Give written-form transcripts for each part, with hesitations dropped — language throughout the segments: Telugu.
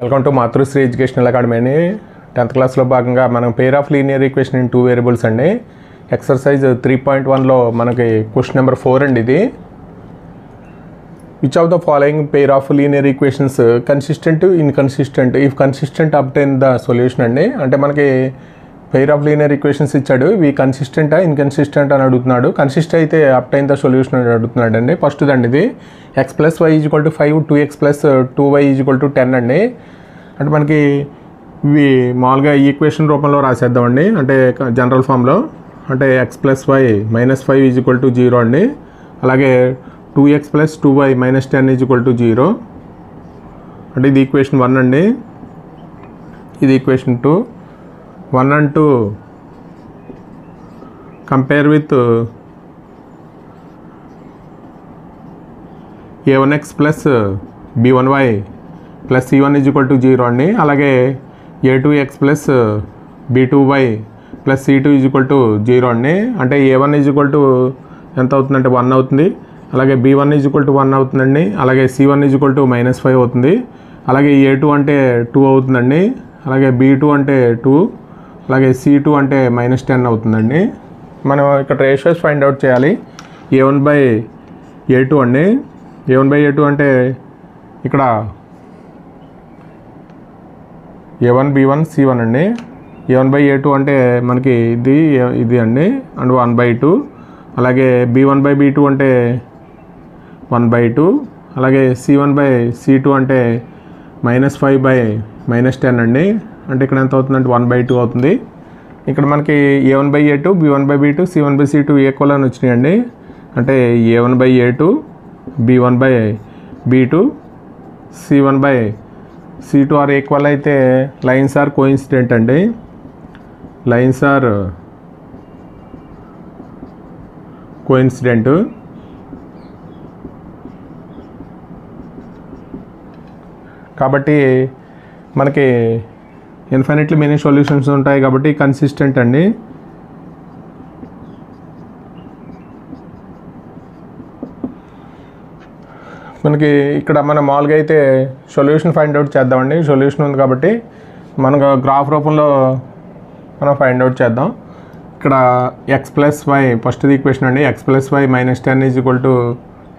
Welcome to Matrusri educational academy అండి. 10th క్లాస్లో భాగంగా మనం pair of linear equation in 2 variables అండి. ఎక్సర్సైజ్ 3.1లో మనకి క్వశ్చన్ నెంబర్ 4 అండి. ఇది which of the following pair of linear equations consistent inconsistent if consistent obtain the solution అండి. అంటే మనకి పేర్ ఆఫ్ లీనియర్ ఈక్వేషన్స్ ఇచ్చాడు, ఇవి కన్సిస్టెంటా ఇన్కన్సిస్టెంట్ అని అడుగుతున్నాడు. కన్సిస్ట్ అయితే అబ్టైన్ ద సొల్యూషన్ అని అడుగుతున్నాడు అండి. ఫస్ట్ దండి ఇది x + y = 5 2x + 2y = 10 అండి. అంటే మనకి ఇవి మామూలుగా ఈక్వేషన్ రూపంలో రాసేద్దామండి, అంటే జనరల్ ఫామ్లో. అంటే x + y - 5 = 0 అండి. అలాగే 2x + 2y - 10 = 0. అంటే ఇది ఈక్వేషన్ 1 అండి. ఇది equation 2. 1 and 2 compare with a1x + b1y + c1 = 0 అండి. అలాగే a2x + b2y + c2 = 0 అండి. అంటే a1 ఎంత అవుతుందంటే 1 అవుతుంది. అలాగే b1 = 1 అవుతుందండి. అలాగే c1 = -5 అవుతుంది. అలాగే a2 అంటే 2 అవుతుందండి. అలాగే b2 అంటే 2, అలాగే c2 అంటే -10 అవుతుందండి. మనం ఇక్కడ రేషియోస్ ఫైండ్ అవుట్ చేయాలి. a1/a2 అండి. a1/a2 అంటే ఇక్కడ a1 b1 c1 అండి. a1/a2 అంటే మనకి ఇది అండి, అండ్ 1/2. అలాగే b1/b2 అంటే 1/2. అలాగే c1/c2 అంటే -5/10 అండి. అంటే ఇక్కడ ఎంత అవుతుందంటే 1/2 అవుతుంది. ఇక్కడ మనకి a1/a2 b1/b2 c1/c2 ఈక్వల్ అని వచ్చినాయండి. అంటే a1/a2 b1/b2 c1/c2 are equal అయితే లైన్స్ ఆర్ కోఇన్సిడెంట్ అండి. Lines are coincident. కాబట్టి మనకి ఇన్ఫినిట్లీ మెనీ సొల్యూషన్స్ ఉంటాయి కాబట్టి కన్సిస్టెంట్ అండి. మనకి ఇక్కడ మనం మామూలుగా అయితే సొల్యూషన్ ఫైండ్ అవుట్ చేద్దామండి. సొల్యూషన్ ఉంది కాబట్టి మనకు గ్రాఫ్ రూపంలో మనం ఫైండ్ అవుట్ చేద్దాం. ఇక్కడ x + y ఫస్ట్ ఈక్వేషన్ అండి. x + y - 10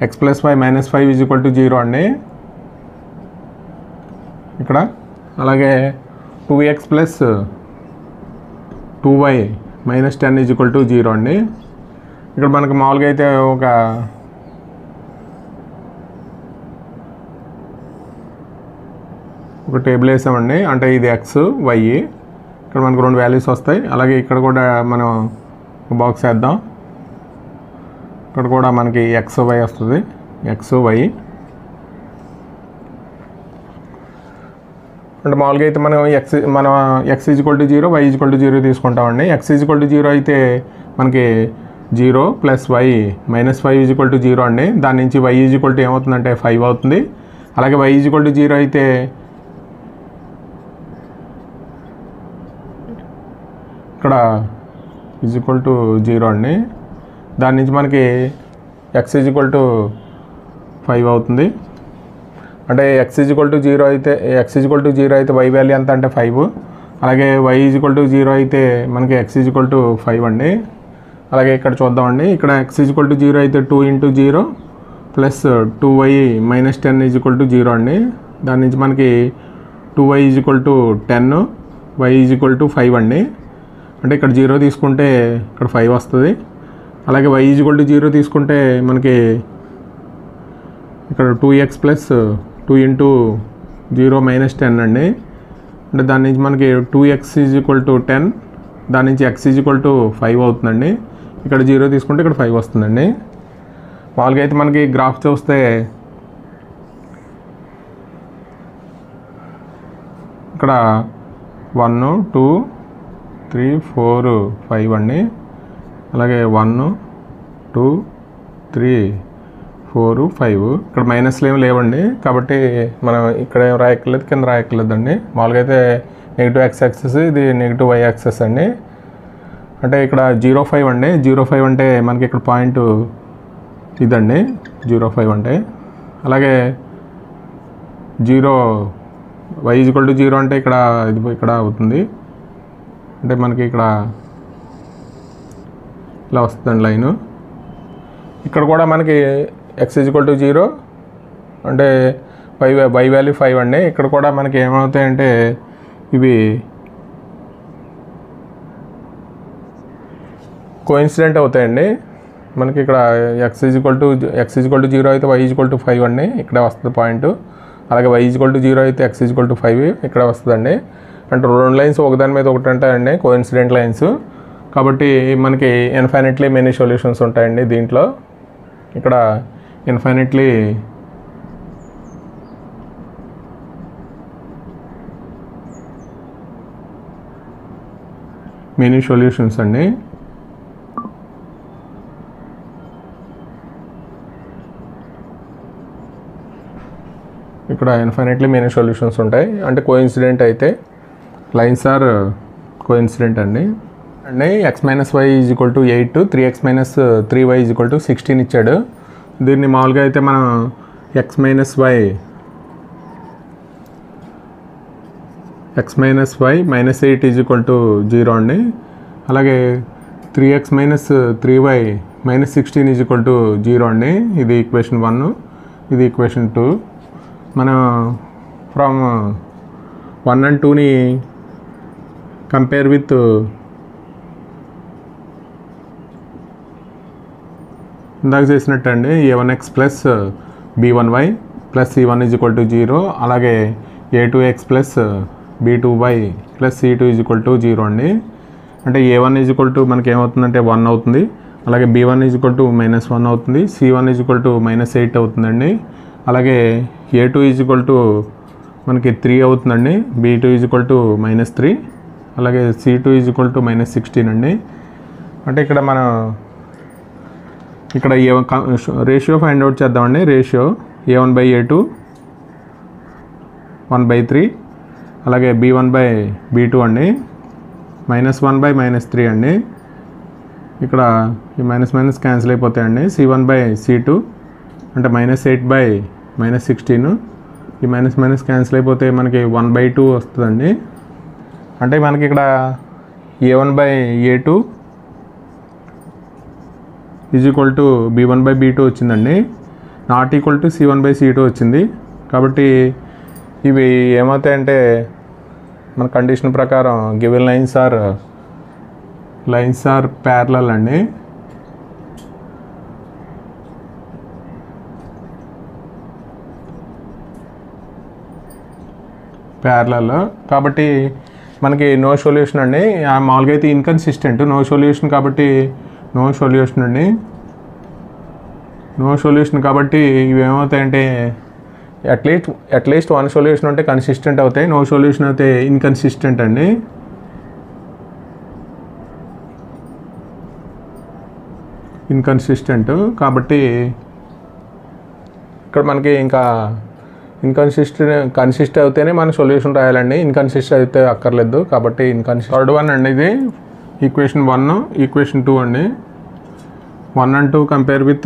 x + y - 5 = 0 అండి ఇక్కడ. అలాగే 2x + 2y - 10 = 0 అండి. ఇక్కడ మనకు మామూలుగా అయితే ఒక టేబుల్ వేసామండి. అంటే ఇది x y, ఇక్కడ మనకు 2 వాల్యూస్ వస్తాయి. అలాగే ఇక్కడ కూడా మనం బాక్స్ వేద్దాం. ఇక్కడ కూడా మనకి x y వస్తుంది, x y. అంటే మామూలుగా అయితే మనం x = 0 y = 0 తీసుకుంటామండి. x = 0 అయితే మనకి 0 + y - 5 = 0 అండి. దాని నుంచి y = ఏమవుతుందంటే 5 అవుతుంది. అలాగే y = 0 అయితే ఇక్కడ =0 అండి. దాని నుంచి మనకి x = 5 అవుతుంది. అంటే x = 0 అయితే y వాల్యూ ఎంత అంటే 5. అలాగే y = 0 అయితే మనకి x = 5 అండి. అలాగే ఇక్కడ చూద్దామండి. ఇక్కడ x = 0 అయితే 2 × 0 + 2y - 10 = 0 అండి. దాని నుంచి మనకి 2y = 10 y = 5 అండి. అంటే ఇక్కడ 0 తీసుకుంటే ఇక్కడ 5 వస్తుంది. అలాగే y = 0 తీసుకుంటే మనకి ఇక్కడ 2x + 2 × 0 - 10 అండి. అంటే దాని నుంచి మనకి 2x = 10, దాని నుంచి x = 5 అవుతుందండి. ఇక్కడ 0 తీసుకుంటే ఇక్కడ 5 వస్తుందండి. మామూలుగా అయితే మనకి గ్రాఫ్ చూస్తే ఇక్కడ 1 2 3 4 5 అండి. అలాగే 1 2 3 4 5. ఇక్కడ మైనస్లు ఏమి లేవండి, కాబట్టి మనం ఇక్కడ ఏం రాయక్కర్లేదు, కింద రాయక్కర్లేదండి. మామూలుగా అయితే నెగిటివ్ x యాక్సెస్, ఇది నెగిటివ్ y యాక్సెస్ అండి. అంటే ఇక్కడ 0.5 అండి. 0.5 అంటే మనకి ఇక్కడ పాయింట్ ఇదండి 0.5 అంటే. అలాగే 0 y ఈక్వల్ టు 0 అంటే ఇక్కడ ఇది ఇక్కడ అవుతుంది, అంటే మనకి ఇక్కడ ఇలా వస్తుందండి లైను. ఇక్కడ కూడా మనకి x ఈక్వల్ టు 0 అంటే y వాల్యూ 5 అండి. ఇక్కడ కూడా మనకి ఏమవుతాయంటే ఇవి కోఇన్సిడెంట్ అవుతాయండి. మనకి ఇక్కడ x ఈక్వల్ టు 0 అయితే y ఈక్వల్ టు 5 అండి, ఇక్కడ వస్తుంది పాయింట్. అలాగే y ఈక్వల్ టు 0 అయితే x ఈక్వల్ టు 5 ఇక్కడ వస్తుందండి. అంటే రెండు లైన్స్ ఒకదాని మీద ఒకటి ఉంటాయండి కోఇన్సిడెంట్ లైన్స్. కాబట్టి మనకి ఇన్ఫైనెట్లీ మెనీ సొల్యూషన్స్ ఉంటాయండి దీంట్లో. ఇక్కడ ఇన్ఫైనెట్లీ మెనీ సొల్యూషన్స్ అండి. ఇక్కడ ఇన్ఫైనెట్లీ మెనీ సొల్యూషన్స్ ఉంటాయి. అంటే కోఇన్సిడెంట్ అయితే లైన్స్ ఆర్ కోఇన్సిడెంట్ అండి. x - y equal to 8, 3x - 3y equal to 16 ఇచ్చాడు. దీన్ని మామూలుగా అయితే మనం x - y -8 ఈక్వల్ టు 0 అండి. అలాగే 3x - 3y -16 ఈక్వల్ టు 0 అండి. ఇది ఈక్వేషన్ 1, ఇది ఈక్వేషన్ 2. మనం ఫ్రమ్ 1 and 2ని కంపేర్ విత్ ఇందాక చేసినట్టు అండి a1x plus b1y plus c1 equal to 0, అలాగే a2x plus b2y plus c2 equal to 0 అండి. అంటే a1 ఈక్వల్ టు మనకి ఏమవుతుందంటే 1 అవుతుంది, అలాగే b1 ఈక్వల్ టు -1 అవుతుంది, c1 ఈక్వల్ టు -8 అవుతుందండి. అలాగే a2 ఈక్వల్ టు మనకి 3 అవుతుందండి, b2 ఈక్వల్ టు -3, అలాగే c2 ఈక్వల్ టు -16 అండి. అంటే ఇక్కడ మనం ఇక్కడ రేషియో ఫైండ్ అవుట్ చేద్దామండి. రేషియో a1/a2 1/3, అలాగే b1/b2 అండి, -1/-3 అండి. ఇక్కడ ఈ మైనస్ క్యాన్సిల్ అయిపోతాయండి. c1/c2 అంటే -8/-16, ఈ మైనస్ క్యాన్సిల్ అయిపోతే మనకి 1/2 వస్తుందండి. అంటే మనకి ఇక్కడ a1/a2 ఈక్వల్ టు b1/b2 వచ్చిందండి, నాట్ ఈక్వల్ టు c1/c2 వచ్చింది. కాబట్టి ఇవి ఏమవుతాయంటే మన కండిషన్ ప్రకారం గివెన్ లైన్స్ ఆర్ ప్యారలల్ అండి. ప్యారలల్ కాబట్టి మనకి నో సొల్యూషన్ అండి. మామూలుగా అయితే ఇన్కన్సిస్టెంట్, నో సొల్యూషన్ కాబట్టి నో సొల్యూషన్ అండి. నో సొల్యూషన్ కాబట్టి ఇవి ఏమవుతాయంటే అట్లీస్ట్ వన్ సొల్యూషన్ ఉంటే కన్సిస్టెంట్ అవుతాయి, నో సొల్యూషన్ అయితే ఇన్కన్సిస్టెంట్ అండి. ఇన్కన్సిస్టెంట్ కాబట్టి ఇక్కడ మనకి ఇంకా కన్సిస్ట్ అయితేనే మనం సొల్యూషన్ రాయాలండి, ఇన్కన్సిస్ట్ అయితే అక్కర్లేదు. కాబట్టి థర్డ్ వన్ అండి, ఇది ఈక్వేషన్ 1, ఈక్వేషన్ 2 అండి. 1 and 2 compare with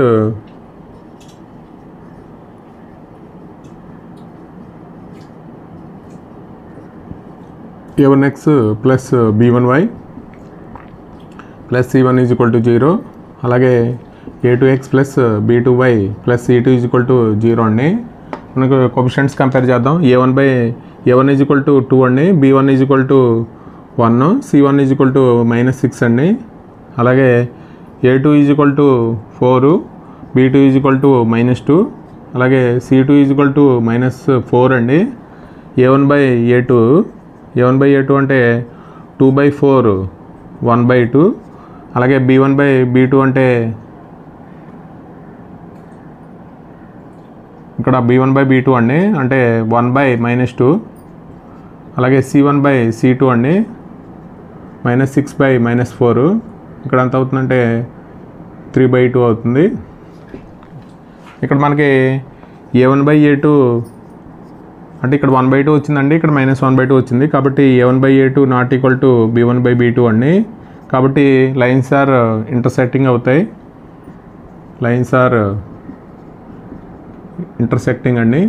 a1x plus b1y plus c1 equal to 0, అలాగే a2x plus b2y plus c2 equal to 0 అండి. మనకు కోఎఫిషియంట్స్ కంపేర్ చేద్దాం. a1 ఈక్వల్ టు 2 అండి, b1 equal to 1, c1 equal to -6 అండి. అలాగే a2 equal to 4, b2 equal to -2, అలాగే c2 ఈక్వల్ టు -4 అండి. a1/a2 అంటే 2/4 1/2, అలాగే b1/b2 అంటే ఇక్కడ b1/b2 అండి, అంటే 1/-2, అలాగే c1/c2 అండి -6/-4, ఇక్కడ ఎంత అవుతుందంటే 3/2 అవుతుంది. ఇక్కడ మనకి a1/a2 అంటే ఇక్కడ 1/2 వచ్చిందండి, ఇక్కడ -1/2 వచ్చింది. కాబట్టి a1/a2 not equal to b1/b2 అండి. కాబట్టి లైన్స్ ఆర్ ఇంటర్సెక్టింగ్ అవుతాయి, లైన్స్ ఆర్ ఇంటర్సెక్టింగ్ అండి.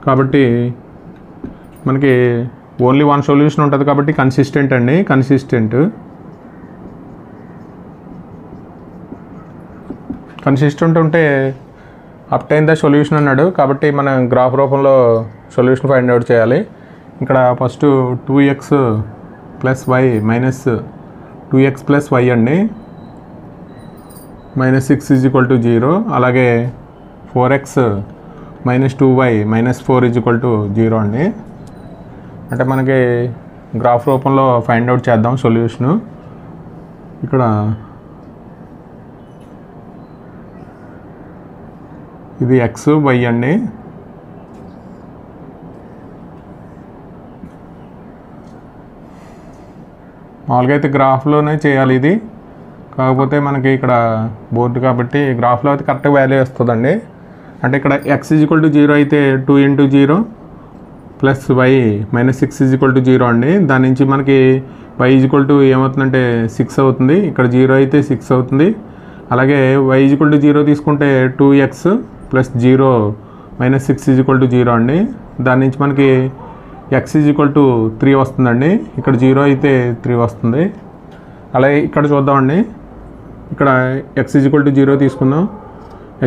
కాబట్టి మనకి ఓన్లీ వన్ సొల్యూషన్ ఉంటుంది కాబట్టి కన్సిస్టెంట్ అండి. కన్సిస్టెంట్ ఉంటే అప్టైన్ ద సొల్యూషన్ అన్నాడు కాబట్టి మనం గ్రాఫ్ రూపంలో సొల్యూషన్ ఫైండ్ అవుట్ చేయాలి. ఇక్కడ first 2x + y minus 2x + y అండి, -6 = 0. అలాగే 4x - 2y - 4 = 0 అండి. అంటే మనకి గ్రాఫ్ రూపంలో ఫైండ్ అవుట్ చేద్దాం సొల్యూషను. ఇక్కడ ఇది x y అండి. మామూలుగా అయితే గ్రాఫ్లోనే చేయాలి ఇది, కాకపోతే మనకి ఇక్కడ బోర్డు కాబట్టి గ్రాఫ్లో అయితే కరెక్ట్గా వాల్యూ వస్తుందండి. అంటే ఇక్కడ x = 0 అయితే 2 × 0 + y - 6 = 0 అండి. దాని నుంచి మనకి y ఏమవుతుందంటే 6 అవుతుంది. ఇక్కడ 0 అయితే 6 అవుతుంది. అలాగే y = 0 తీసుకుంటే 2x + 0 - 6 = 0 అండి. దాని నుంచి మనకి x = 3 వస్తుందండి. ఇక్కడ 0 అయితే 3 వస్తుంది. అలాగే ఇక్కడ చూద్దామండి, ఇక్కడ x = 0 తీసుకుందాం.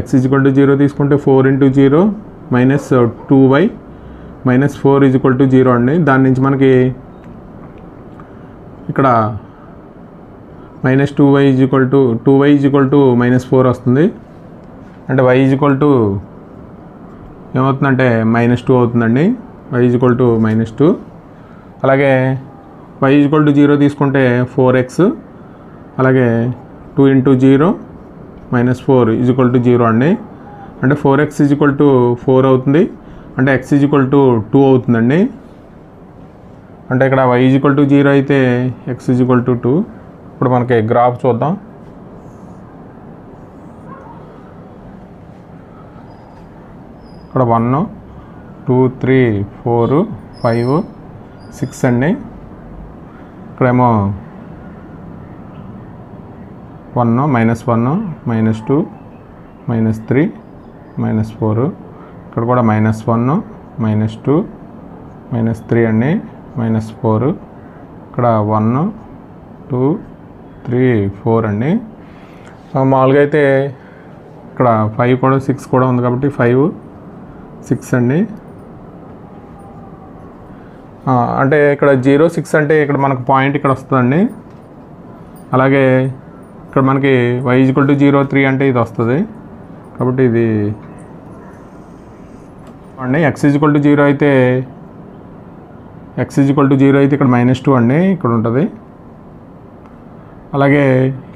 x = 0 తీసుకుంటే 4 × 0 - 2y - 4 = 0 అండి. దాని నుంచి మనకి ఇక్కడ -2y = -4 వస్తుంది. అంటే y ఏమవుతుందంటే -2 అవుతుందండి. y -2. అలాగే y = 0 తీసుకుంటే 4x, అలాగే 2 × 0 - 4 = 0 అండి. అంటే 4x = 4 అవుతుంది. అంటే x = 2 అవుతుందండి. అంటే ఇక్కడ y = 0 అయితే x = 2. ఇప్పుడు మనకి గ్రాఫ్ చూద్దాం. ఇక్కడ 1 2 3 4 5 6 అండి. ఇక్కడేమో 1 -1 -2 -3 -4. ఇక్కడ కూడా -1 -2 -3 అండి, -4. ఇక్కడ 1 2 3 4 అండి. మామూలుగా అయితే ఇక్కడ 5 కూడా 6 కూడా ఉంది కాబట్టి 5 6 అండి. అంటే ఇక్కడ 0 6 అంటే ఇక్కడ మనకు పాయింట్ ఇక్కడ వస్తుందండి. అలాగే ఇక్కడ మనకి y = 0 3 అంటే ఇది వస్తుంది కాబట్టి ఇది అండి. x = 0 అయితే ఇక్కడ -2 అండి, ఇక్కడ ఉంటుంది. అలాగే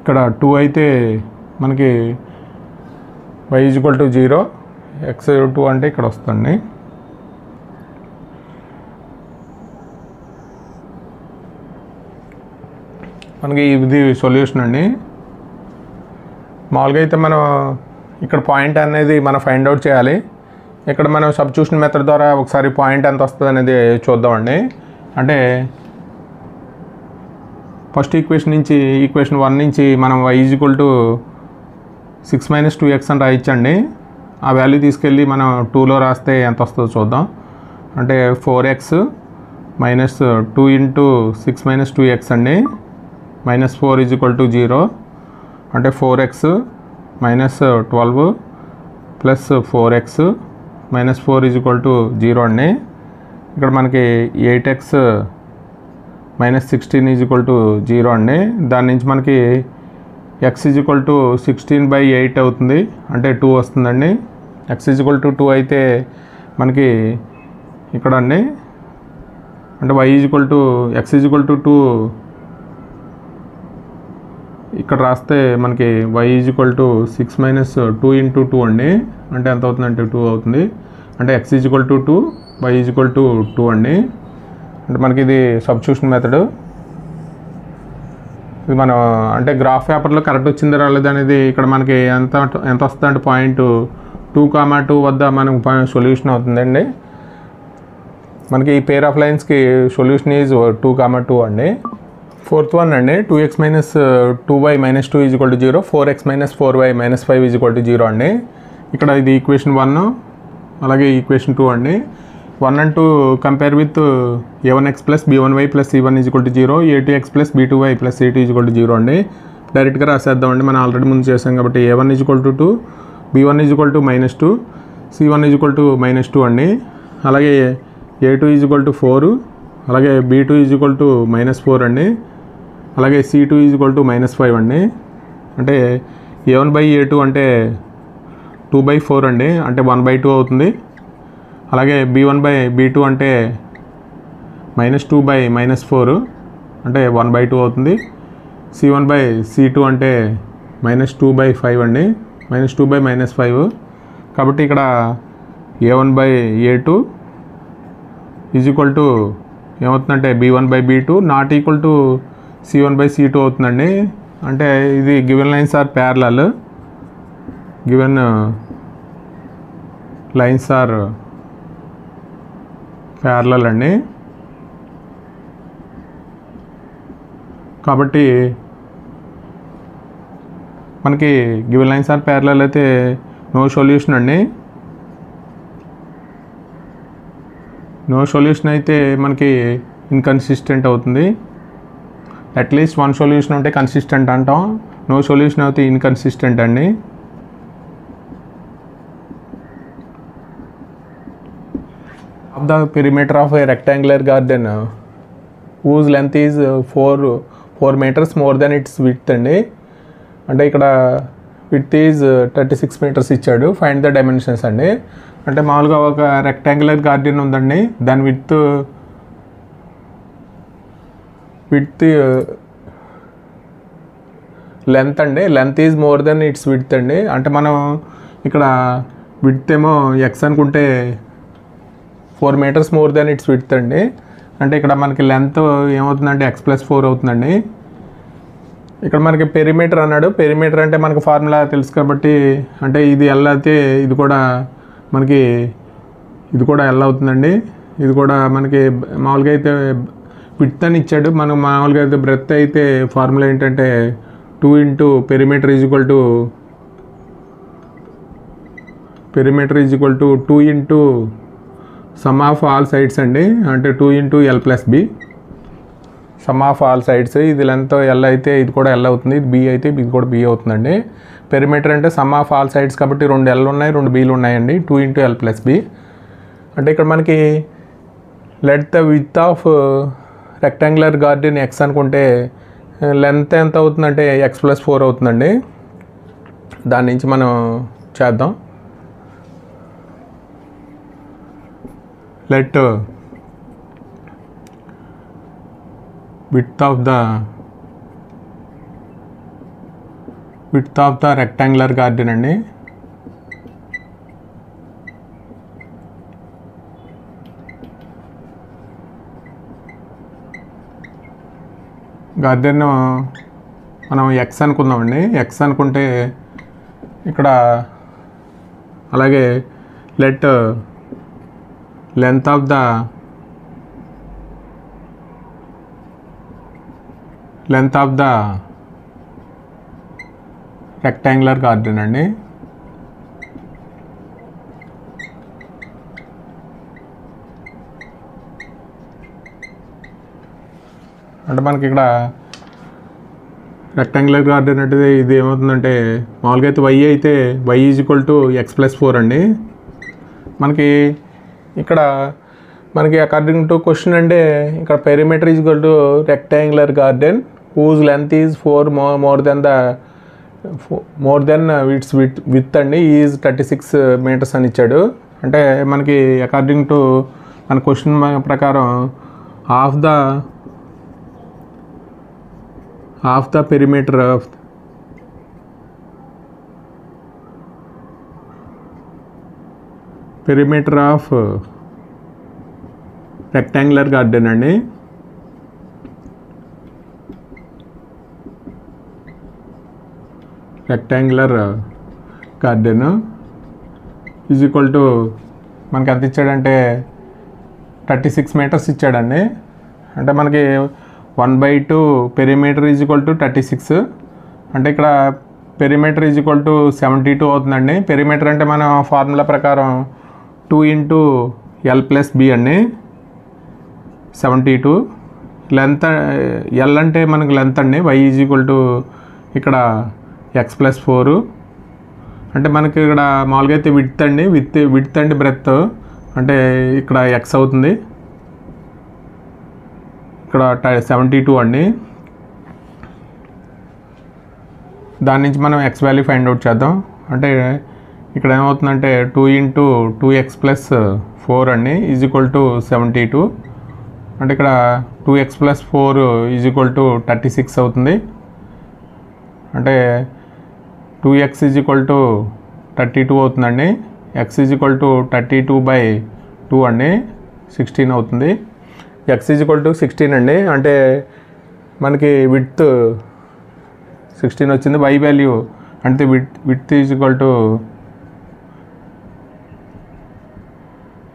ఇక్కడ 2 అయితే మనకి y = 0 x 2 అంటే ఇక్కడ వస్తుంది. మనకి ఇది సొల్యూషన్ అండి. మామూలుగా అయితే మనం ఇక్కడ పాయింట్ అనేది మనం ఫైండ్ అవుట్ చేయాలి. ఇక్కడ మనం సబ్స్టిట్యూషన్ మెథడ్ ద్వారా ఒకసారి పాయింట్ ఎంత వస్తుంది అనేది చూద్దామండి. అంటే ఫస్ట్ ఈక్వేషన్ 1 నుంచి మనం y = 6 - 2x అని రాయించండి. ఆ వాల్యూ తీసుకెళ్ళి మనం 2లో రాస్తే ఎంత వస్తుందో చూద్దాం. అంటే 4x - 2 × 6 - 2x అండి, -4 = 0. అంటే 4x - 12 + 4x - 4 = 0 అండి. ఇక్కడ మనకి 8x - 16 = 0 అండి. దాని నుంచి మనకి x = 16/8 అవుతుంది. అంటే 2 వస్తుందండి. x = 2 అయితే మనకి ఇక్కడ అండి, అంటే x = 2 ఇక్కడ రాస్తే మనకి y = 6 - 2 × 2 అండి. అంటే ఎంత అవుతుందంటే 2 అవుతుంది. అంటే x = 2 y = 2 అండి. అంటే మనకి ఇది సబ్స్టిట్యూషన్ మెథడ్. ఇది మనం అంటే గ్రాఫ్ పేపర్లో కరెక్ట్ వచ్చిందా రాలేదు అనేది ఇక్కడ మనకి ఎంత వస్తుంది అంటే పాయింట్ 2, 2 వద్ద మనకు సొల్యూషన్ అవుతుందండి. మనకి ఈ పేర్ ఆఫ్ లైన్స్కి సొల్యూషన్ ఈజ్ 2, 2 అండి. ఫోర్త్ వన్ అండి, 2x - 2y - 2 = 0, 4x - 4y - 5 = 0 అండి. ఇక్కడ ఇది ఈక్వేషన్ 1, అలాగే ఈక్వేషన్ 2 అండి. 1 and 2 compare with a1x plus b1y plus c1 is equal to 0, a2x plus b2y plus c2 is equal to 0 అండి. డైరెక్ట్గా రాసేద్దామండి, మనం ఆల్రెడీ ముందు చేసాం కాబట్టి. a1 is equal to 2, b1 is equal to -2, c1 is equal to -2 అండి. అలాగే a2 ఈజ్ ఈక్వల్ టు 4, అలాగే b2 ఈజ్ ఈక్వల్ టు -4 అండి. అలాగే c2 ఈజ్ ఈక్వల్ టు -5 అండి. అంటే a1/a2 అంటే 2/4 అండి, అంటే 1/2 అవుతుంది. అలాగే b1/b2 అంటే -2/-4 అంటే 1/2 అవుతుంది. c1/c2 అంటే -2/5 అండి, -2/-5. కాబట్టి ఇక్కడ a1/a2 ఈజ్ ఈక్వల్ టు ఏమవుతుందంటే b1/b2 not equal to c1/c2 అవుతుందండి. అంటే ఇది given lines are parallel, given lines are parallel అండి. కాబట్టి మనకి గివెన్ లైన్స్ ఆర్ ప్యారలల్ అయితే నో సొల్యూషన్ అండి. నో సొల్యూషన్ అయితే మనకి ఇన్కన్సిస్టెంట్ అవుతుంది. అట్లీస్ట్ వన్ సొల్యూషన్ ఉంటే కన్సిస్టెంట్ అంటాం, నో సొల్యూషన్ అయితే ఇన్కన్సిస్టెంట్ అండి. Of the perimeter of a rectangular garden whose length is 4 meters more than its width అండి. అంటే ఇక్కడ width is 36 meters ఇచ్చాడు, ఫైండ్ ద డైమెన్షన్స్ అండి. అంటే మామూలుగా ఒక రెక్టాంగులర్ గార్డెన్ ఉందండి, దాని విత్ లెంత్ అండి, length is more than it's width అండి. అంటే మనం ఇక్కడ విడ్త్ ఏమో ఎక్స్ అనుకుంటే 4 meters more than it's width అండి. అంటే ఇక్కడ మనకి లెంత్ ఏమవుతుందంటే x+4 అవుతుందండి. ఇక్కడ మనకి పెరిమీటర్ అన్నాడు, పెరిమీటర్ అంటే మనకు ఫార్ములా తెలుసు కాబట్టి, అంటే ఇది ఎల్ అయితే ఇది కూడా మనకి ఎల్ అవుతుందండి. ఇది కూడా మనకి మామూలుగా అయితే విడ్త్ అని ఇచ్చాడు, మనం మామూలుగా అయితే బ్రెత్ అయితే ఫార్ములా ఏంటంటే 2 into perimeter is equal to 2 into some of all sides అండి, అంటే 2 into l+b some of all sides. ఇది లెంత్ ఎల్ అయితే ఇది కూడా ఎల్ అవుతుంది, ఇది బి అయితే ఇది కూడా బి అవుతుందండి. పెరిమీటర్ అంటే సమ్ ఆఫ్ ఆల్ సైడ్స్ కాబట్టి 2 ఎల్ ఉన్నాయి 2 బీలు ఉన్నాయండి, 2 into l+b. అంటే ఇక్కడ మనకి let the width of rectangular garden X అనుకుంటే లెంత్ ఎంత అవుతుందంటే x+4 అవుతుందండి. దాని నుంచి మనం చేద్దాం. let width of the rectangular garden అండి. గార్డెన్ మనం ఎక్స్ అనుకుందామండి. ఎక్స్ అనుకుంటే ఇక్కడ అలాగే let length of the rectangular garden అండి. అంటే మనకి ఇక్కడ రెక్టాంగులర్ గార్డెన్ అంటే ఇది ఏమవుతుందంటే మామూలుగా అయితే y is equal to x+4 అండి. మనకి ఇక్కడ మనకి అకార్డింగ్ టు క్వశ్చన్ అంటే ఇక్కడ perimeter is equal to rectangular garden whose length is 4 more than its width అండి ఈజ్ 36 meters అని ఇచ్చాడు. అంటే మనకి అకార్డింగ్ టు మన క్వశ్చన్ ప్రకారం half the perimeter of rectangular garden అండి. Rectangular garden is equal to మనకి ఎంత ఇచ్చాడంటే 36 meters ఇచ్చాడండి. అంటే మనకి 1/2 పెరిమీటర్ ఈజ్ ఈక్వల్ టు 36. అంటే ఇక్కడ పెరిమీటర్ ఈజ్ ఈక్వల్ టు 72 అవుతుందండి. పెరిమీటర్ అంటే మన ఫార్ములా ప్రకారం 2 into ఎల్ ప్లస్ బి అండి 72. లెంత్ ఎల్ అంటే మనకు లెంత్ అండి. వై ఈజ్ ఈక్వల్ టు ఇక్కడ ఎక్స్ ప్లస్ 4 అంటే మనకి ఇక్కడ మామూలుగా అయితే విడ్త్ అండి. విడ్త్ అండ్ బ్రెత్ అంటే ఇక్కడ ఎక్స్ అవుతుంది. ఇక్కడ 72 అండి. దాని నుంచి మనం ఎక్స్ వాల్యూ ఫైండ్ అవుట్ చేద్దాం. అంటే ఇక్కడ ఏమవుతుందంటే 2 × 2x + 4 అండి ఈజ్ ఈక్వల్ టు 72. అంటే ఇక్కడ 2x + 4 ఈజ్ ఈక్వల్ టు 36 అవుతుంది. అంటే 2x ఈజ్ ఈక్వల్ టు 32 అవుతుందండి. x ఈజ్ ఈక్వల్ టు 32/2 అండి 16 అవుతుంది. x ఈజ్ ఈక్వల్ టు 16 అండి. అంటే మనకి విడ్త్ 16 వచ్చింది. y వాల్యూ అంటే విడ్త్ ఈజ్ ఈక్వల్ టు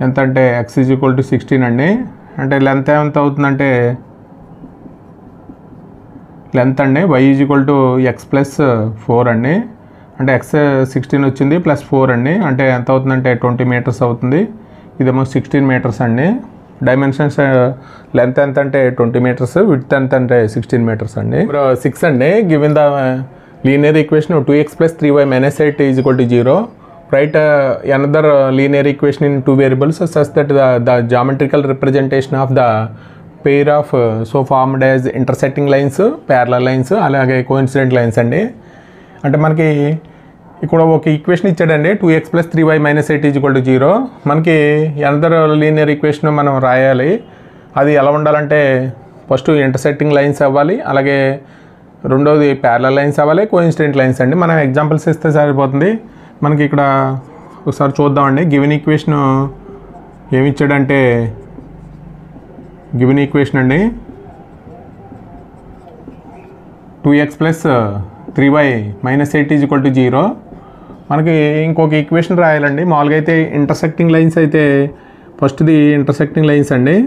ఎంత అంటే x ఈజ్ ఈక్వల్ టు 16 అండి. అంటే లెంత్ ఎంత అవుతుందంటే లెంత్ అండి y is equal to x + 4 అండి. అంటే x 16 వచ్చింది ప్లస్ 4 అండి. అంటే ఎంత అవుతుందంటే 20 మీటర్స్ అవుతుంది. ఇదేమో 16 మీటర్స్ అండి. డైమెన్షన్స్ లెంత్ ఎంత అంటే 20 మీటర్స్, విడ్త్ ఎంత అంటే 16 మీటర్స్ అండి. 6 అండి. Given the linear equation 2x + 3y - 8 is equal to 0. Write another linear equation in two variables such that the geometrical representation of the pair of so formed as intersecting lines, parallel lines, అలాగే coincident lines అండి. అంటే మనకి ఇక్కడ ఒక ఈక్వేషన్ ఇచ్చాడండి 2x + 3y - 8 is equal to 0. మనకి అనదర్ లీనియర్ ఈక్వేషన్ మనం రాయాలి. అది ఎలా ఉండాలంటే ఫస్ట్ ఇంటర్సెక్టింగ్ లైన్స్ అవ్వాలి, అలాగే రెండోది ప్యారలల్ లైన్స్ అవ్వాలి, కోఇన్సిడెంట్ లైన్స్ అండి. మనం ఎగ్జాంపుల్స్ ఇస్తే సరిపోతుంది. మనకి ఇక్కడ ఒకసారి చూద్దామండి. గివెన్ ఈక్వేషన్ ఏమి ఇచ్చాడంటే గివెన్ ఈక్వేషన్ అండి 2x + 3y - 8 is equal to 0. మనకి ఇంకొక ఈక్వేషన్ రాయాలండి. మామూలుగా అయితే ఇంటర్సెక్టింగ్ లైన్స్ అయితే ఫస్ట్ది ఇంటర్సెక్టింగ్ లైన్స్ అండి.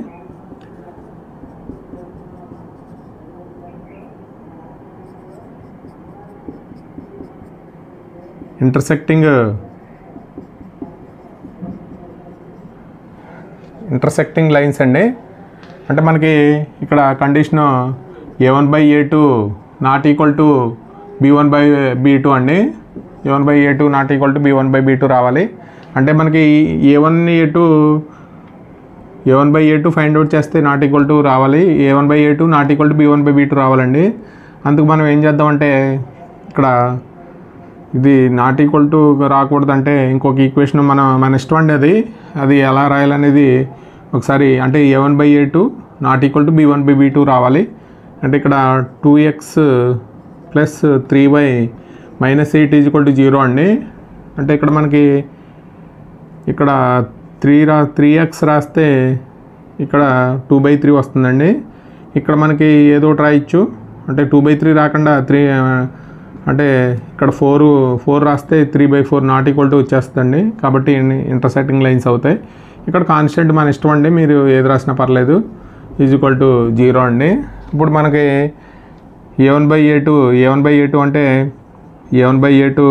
ఇంటర్సెక్టింగ్ లైన్స్ అండి. అంటే మనకి ఇక్కడ condition a1/a2 not equal to b1/b2 అండి. a1/a2 not equal to b1/b2 రావాలి. అంటే మనకి a1/a2 ఫైండ్ అవుట్ చేస్తే నాట్ ఈక్వల్ టు రావాలి. a1/a2 not equal to b1/b2 రావాలండి. అందుకు మనం ఏం చేద్దామంటే ఇక్కడ ఇది నాట్ ఈక్వల్ టు రాకూడదంటే ఇంకొక ఈక్వేషన్ మన ఇష్టం అండి. అది ఎలా రాయాలనేది ఒకసారి అంటే a1/a2 not equal to b1/b2 రావాలి. అంటే ఇక్కడ 2x + 3y - 8 is equal to 0 అండి. అంటే ఇక్కడ మనకి ఇక్కడ 3x రాస్తే ఇక్కడ 2/3 వస్తుందండి. ఇక్కడ మనకి ఏదో ఒకటి రాయొచ్చు. అంటే 2/3 రాకుండా 3 అంటే ఇక్కడ 4 రాస్తే 3/4 నాట్ ఈక్వల్ టు వచ్చేస్తుందండి. కాబట్టి ఇంటర్సెక్టింగ్ లైన్స్ అవుతాయి. ఇక్కడ కాన్స్టెంట్ మన ఇష్టం అండి, మీరు ఏది రాసినా పర్లేదు. ఈజ్ ఈక్వల్ టు 0 అండి. ఇప్పుడు మనకి a1/a2 అంటే a1/a2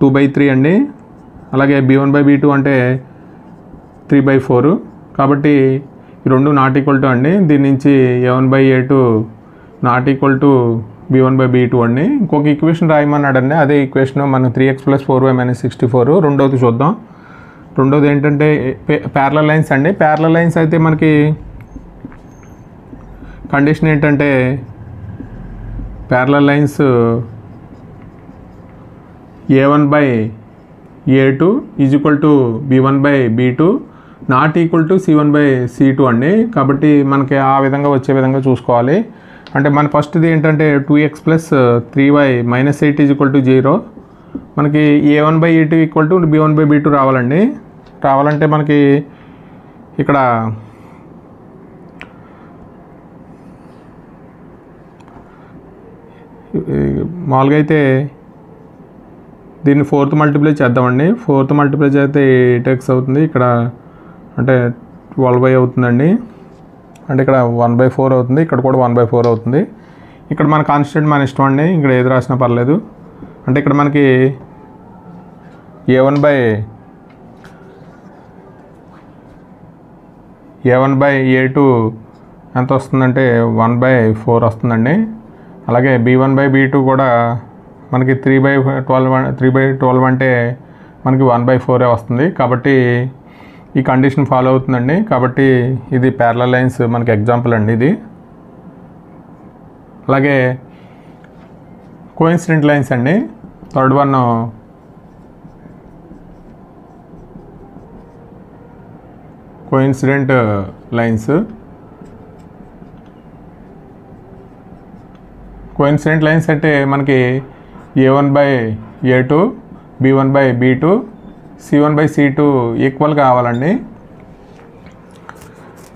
2/3 అండి. అలాగే b1/b2 అంటే 3/4. కాబట్టి ఈ రెండు నాట్ ఈక్వల్ టు అండి. దీని నుంచి a1/a2 not equal to b1/b2 అండి. ఇంకొక ఈక్వేషన్ రాయమన్నాడండి. అదే ఈక్వేషన్ మనం 3x + 4y - 64. రెండోది చూద్దాం. రెండోది ఏంటంటే ప్యారలల్ లైన్స్ అండి. ప్యారలల్ లైన్స్ అయితే మనకి కండిషన్ ఏంటంటే parallel lines a1/a2 is equal to b1/b2 not equal to c1/c2 అండి. కాబట్టి మనకి ఆ విధంగా వచ్చే విధంగా చూసుకోవాలి. అంటే మన ఫస్ట్ది ఏంటంటే 2x + 3y - 8 is equal to 0. మనకి a1/a2 ఈక్వల్ టు b1/b2 రావాలండి. రావాలంటే మనకి ఇక్కడ మామూలుగా అయితే దీన్ని 4th మల్టిప్లై చేద్దామండి. 4th మల్టిప్లై చేస్తే 8x అవుతుంది. ఇక్కడ అంటే 12y అవుతుందండి. అంటే ఇక్కడ 1/4 అవుతుంది. ఇక్కడ కూడా 1/4 అవుతుంది. ఇక్కడ మన కాన్స్టెంట్ మన ఇష్టం అండి, ఇక్కడ ఏది రాసినా పర్లేదు. అంటే ఇక్కడ మనకి a1/a2 ఎంత వస్తుందంటే 1/4 వస్తుందండి. అలాగే b1/b2 కూడా మనకి 3/12 అంటే మనకి 1/4 వస్తుంది. కాబట్టి ఈ కండిషన్ ఫాలో అవుతుందండి. కాబట్టి ఇది ప్యారలల్ లైన్స్ మనకి ఎగ్జాంపుల్ అండి ఇది. అలాగే కోఇన్సిడెంట్ లైన్స్ అండి. Third one coincident lines. Coincident lines అంటే మనకి a1/a2 b1/b2 c1/c2 ఈక్వల్ కావాలండి.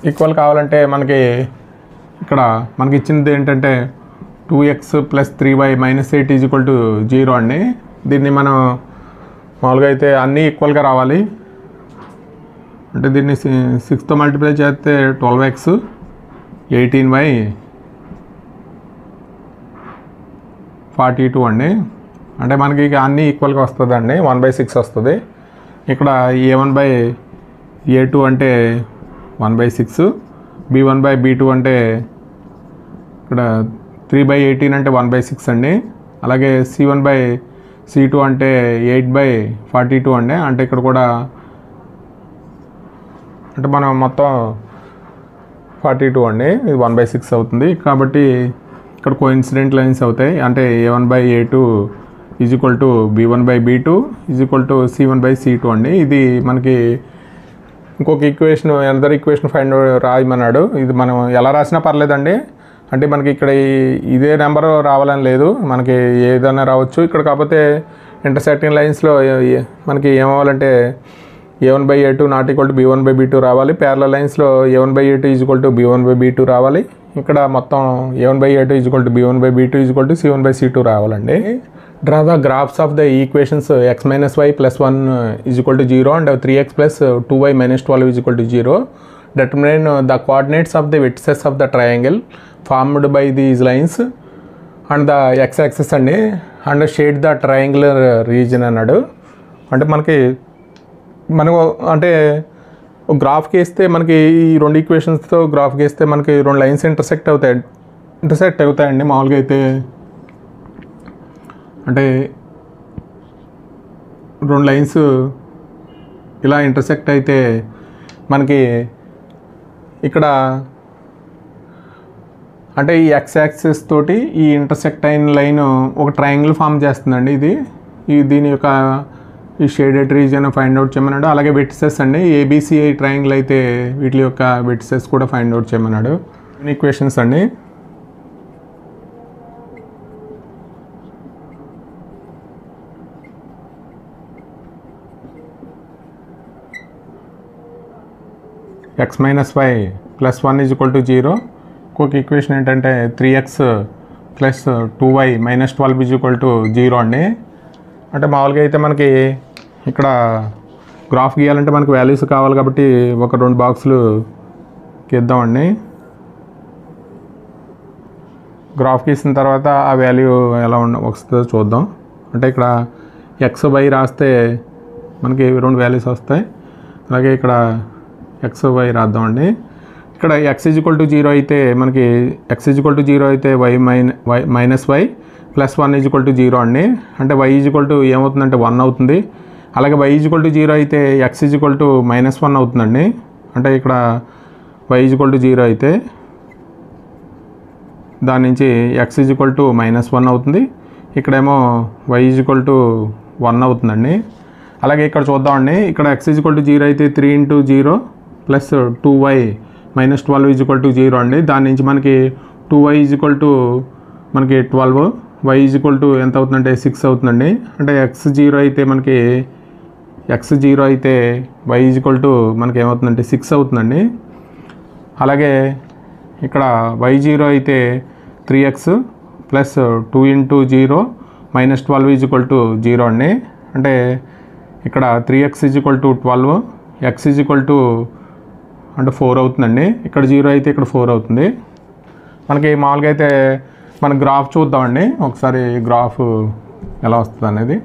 ఈక్వల్ కావాలంటే మనకి ఇక్కడ మనకి ఇచ్చినది ఏంటంటే 2x + 3y - 8 = 0 అండి. దీన్ని మనం మామూలుగా అయితే అన్నీ ఈక్వల్గా రావాలి. అంటే దీన్ని 6తో మల్టిప్లై చేస్తే 12x 18y 42 అండి. అంటే మనకి ఇక అన్నీ ఈక్వల్గా వస్తుంది అండి. 1/6 వస్తుంది. ఇక్కడ a1/a2 అంటే 1/6, b1/b2 అంటే ఇక్కడ 3/18 అంటే 1/6 అండి. అలాగే c1/c2 అంటే 8/42 అండి. అంటే ఇక్కడ కూడా అంటే మనం మొత్తం 42 అండి. ఇది 1/6 అవుతుంది. కాబట్టి ఇక్కడ కోఇన్సిడెంట్ లైన్స్ అవుతాయి. అంటే a1/a2 = b1/b2 = c1/c2 అండి. ఇది మనకి ఇంకొక ఈక్వేషన్, అనదర్ ఈక్వేషన్ ఫైండ్ రాయమన్నాడు. ఇది మనం ఎలా రాసినా పర్లేదండి. అంటే మనకి ఇక్కడ ఇదే నెంబర్ రావాలని లేదు, మనకి ఏదైనా రావచ్చు. ఇక్కడ కాకపోతే ఇంటర్సెక్టింగ్ లైన్స్లో మనకి ఏమవ్వాలంటే a1/a2 ≠ b1/b2 రావాలి. ప్యారలల్ లైన్స్లో a1/a2 = b1/b2 రావాలి. ఇక్కడ మొత్తం a1/a2 = b1/b2 = c1/c2 రావాలండి. Draw the graphs of the equations x - y + 1 = 0 and 3x + 2y - 12 = 0. Determine the coordinates of the vertices of the triangle formed by these lines and the x-axis అండి, and shade the triangular reason అన్నాడు. అంటే మనం అంటే గ్రాఫ్కి వేస్తే మనకి ఈ రెండు ఈక్వేషన్స్తో గ్రాఫ్కి వేస్తే మనకి రెండు లైన్స్ ఇంటర్సెక్ట్ అవుతాయండి. మామూలుగా అయితే అంటే రెండు లైన్స్ ఇలా ఇంటర్సెక్ట్ అయితే మనకి ఇక్కడ అంటే ఈ ఎక్స్ యాక్సిస్ తోటి ఈ ఇంటర్సెక్ట్ అయిన లైన్ ఒక ట్రయాంగిల్ ఫామ్ చేస్తుందండి. దీని యొక్క ఈ షేడెడ్ రీజియన్ ఫైండ్ అవుట్ చేయమన్నాడు. అలాగే వెర్టిసెస్ అండి, ఏబిసిఐ ట్రయాంగిల్ అయితే వీటి యొక్క వెర్టిసెస్ కూడా ఫైండ్ అవుట్ చేయమన్నాడు. ఈక్వేషన్స్ అండి. x - y + 1 = 0. ఇంకొక ఈక్వేషన్ ఏంటంటే 3x + 2y - 12 = 0 అండి. అంటే మామూలుగా అయితే మనకి ఇక్కడ గ్రాఫ్ గీయాలంటే మనకి వాల్యూస్ కావాలి కాబట్టి ఒక 2 బాక్సులు గీద్దామండి. గ్రాఫ్ గీసిన తర్వాత ఆ వాల్యూ ఎలా వస్తుందో చూద్దాం. అంటే ఇక్కడ x/y రాస్తే మనకి 2 వాల్యూస్ వస్తాయి. అలాగే ఇక్కడ x/y రాద్దామండి. ఇక్కడ x = 0 అయితే మనకి x = 0 అయితే y - y + 1 = 0 అండి. అంటే y ఏమవుతుందంటే 1 అవుతుంది. అలాగే y = 0 అయితే x -1 అవుతుందండి. అంటే ఇక్కడ y = 0 అయితే దాని నుంచి x -1 అవుతుంది. ఇక్కడేమో y = 1 అవుతుందండి. అలాగే ఇక్కడ చూద్దామండి. ఇక్కడ x = 0 అయితే 3 × 0 + 2y - 12 = 0 అండి. దాని నుంచి మనకి 2y మనకి 12, y ఎంత అవుతుందంటే 6 అవుతుందండి. అంటే x 0 అయితే మనకి y మనకి ఏమవుతుందంటే 6 అవుతుందండి. అలాగే ఇక్కడ y 0 అయితే 3x + 2 × 0 - 12 = 0 అండి. అంటే ఇక్కడ 3x = 12, x అంటే 4 అవుతుందండి. ఇక్కడ 0 అయితే ఇక్కడ 4 అవుతుంది. మనకి మామూలుగా అయితే మన గ్రాఫ్ చూద్దామండి ఒకసారి, గ్రాఫ్ ఎలా వస్తుంది అనేది.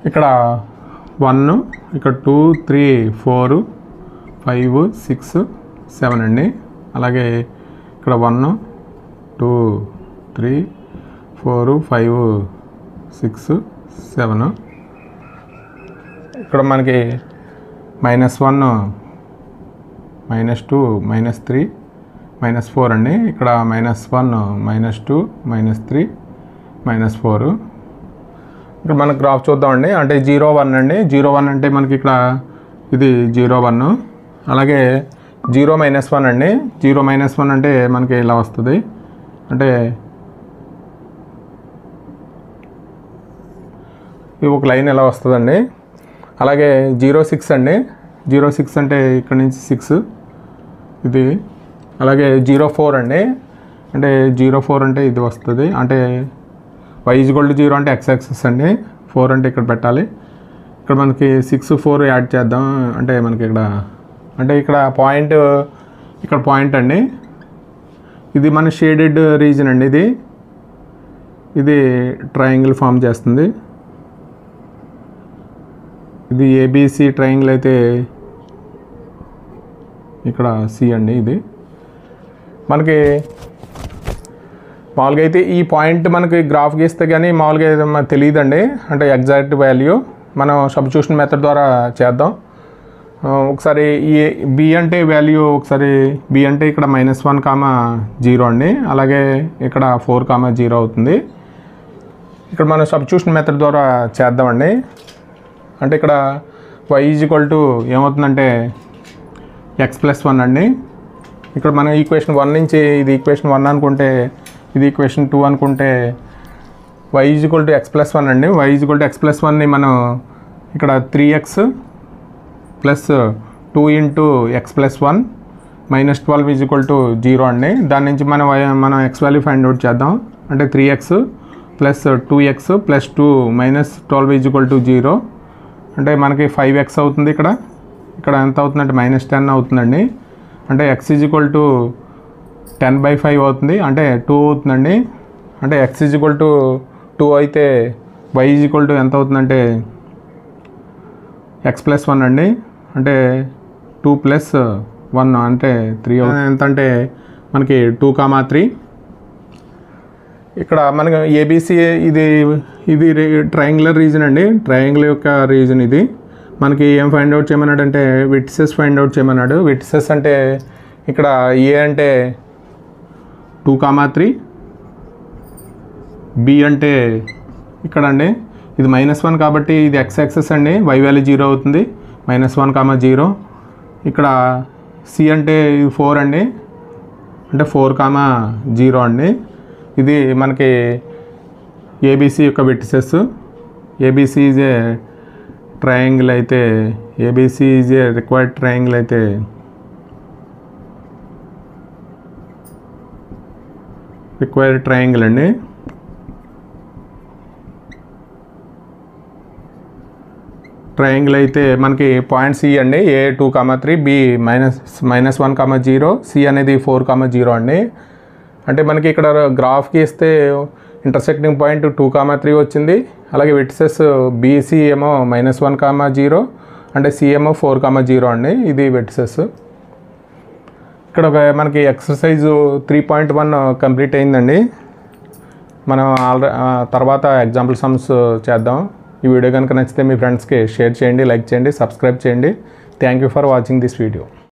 ఇక్కడ 1, ఇక్కడ 2, 3, 4, 5, 6, 7 అండి. అలాగే ఇక్కడ 1, 2, 3, 4, 5, 6, 7. ఇక్కడ మనకి -1, -2, -3, -4 అండి. ఇక్కడ -1, -2, -3, -4. ఇక్కడ మనకు గ్రాఫ్ చూద్దామండి. అంటే 0, 1 అండి. 0, 1 అంటే మనకి ఇక్కడ ఇది 0, 1. అలాగే 0, -1 అండి. 0, -1 అంటే మనకి ఇలా వస్తుంది. అంటే ఇది ఒక లైన్ ఎలా వస్తుందండి. అలాగే 0, 6 అండి. 0, 6 అంటే ఇక్కడ నుంచి 6 ఇది. అలాగే 0, 4 అండి. అంటే 0, 4 అంటే ఇది వస్తుంది. అంటే y = 0 అంటే x యాక్సిస్ అండి. 4 అంటే ఇక్కడ పెట్టాలి. ఇక్కడ మనకి 6, 4 యాడ్ చేద్దాం. అంటే మనకి ఇక్కడ అంటే ఇక్కడ పాయింట్ అండి. ఇది మన షేడెడ్ రీజన్ అండి. ఇది ట్రయాంగిల్ ఫామ్ చేస్తుంది. ఇది ఏబిసి ట్రయాంగిల్ అయితే ఇక్కడ సి అండి. ఇది మనకి మామూలుగా అయితే ఈ పాయింట్ మనకి గ్రాఫ్ గీస్తే కానీ మామూలుగా మనకు తెలియదండి. అంటే ఎగ్జాక్ట్ వాల్యూ మనం సబ్స్టిట్యూషన్ మెథడ్ ద్వారా చేద్దాం. ఒకసారి ఈ బి అంటే వాల్యూ ఒకసారి బి అంటే ఇక్కడ -1, 0 అండి. అలాగే ఇక్కడ 4, 0 అవుతుంది. ఇక్కడ మనం సబ్స్టిట్యూషన్ మెథడ్ ద్వారా చేద్దామండి. అంటే ఇక్కడ y ఏమవుతుందంటే x+1 అండి. ఇక్కడ మనం ఈక్వేషన్ 1 నుంచి ఇది ఈక్వేషన్ 1 అనుకుంటే ఇది ఈక్వేషన్ 2 అనుకుంటే y x+1 అండి. y x+1ని మనం ఇక్కడ 3x + 2 × x+1 -12 = 0 అండి. దాని నుంచి మనం x వాల్యూ ఫైండ్ అవుట్ చేద్దాం. అంటే 3x + 2x + 2 -12 = 0 అంటే మనకి 5x అవుతుంది. ఇక్కడ ఎంత అవుతుందంటే -10 అవుతుందండి. అంటే x = 10/5 అవుతుంది. అంటే 2 అవుతుందండి. అంటే x = 2 అయితే y ఎంత అవుతుందంటే x+1 అండి. అంటే 2 + 1 అంటే 3 అవుతుంది. ఎంత అంటే మనకి 2, 3. ఇక్కడ మనకి ఏబిసి ఇది ట్రయాంగులర్ రీజన్ అండి. ట్రయాంగిల్ యొక్క రీజన్ ఇది. మనకి ఏం ఫైండ్ అవుట్ చేయమన్నాడు అంటే వెర్టిసెస్ ఫైండ్ అవుట్ చేయమన్నాడు. వెర్టిసెస్ అంటే ఇక్కడ ఏ అంటే 2, 3, బి అంటే ఇక్కడ అండి ఇది -1 కాబట్టి ఇది x యాక్సిస్ అండి. y వాల్యూ 0 అవుతుంది. -1, 0. ఇక్కడ సి అంటే 4 అండి. అంటే 4, 0 అండి. ఇది మనకి ఏబిసి యొక్క vertices. ABC is a triangle అయితే ABC is a required triangle అయితే రిక్వైర్డ్ ట్రయాంగిల్ అండి. ట్రయాంగిల్ అయితే మనకి పాయింట్ సి అండి. ఏ 2, 3, బి -1, 0, సి అనేది 4, 0 అండి. అంటే మనకి ఇక్కడ గ్రాఫ్కి ఇస్తే ఇంటర్సెక్టింగ్ పాయింట్ 2, 3 వచ్చింది. అలాగే వెర్టిసెస్ బీసీ ఏమో -1, 0 అంటే సి ఏమో 4, 0 అండి. ఇది వెర్టిసెస్. ఇక్కడ మనకి ఎక్సర్సైజ్ 3.1 కంప్లీట్ అయిందండి. మనం తర్వాత ఎగ్జాంపుల్ సమ్స్ చేద్దాం. ఈ వీడియో కనుక నచ్చితే మీ ఫ్రెండ్స్కి షేర్ చేయండి, లైక్ చేయండి, సబ్స్క్రైబ్ చేయండి. Thank you for watching this video.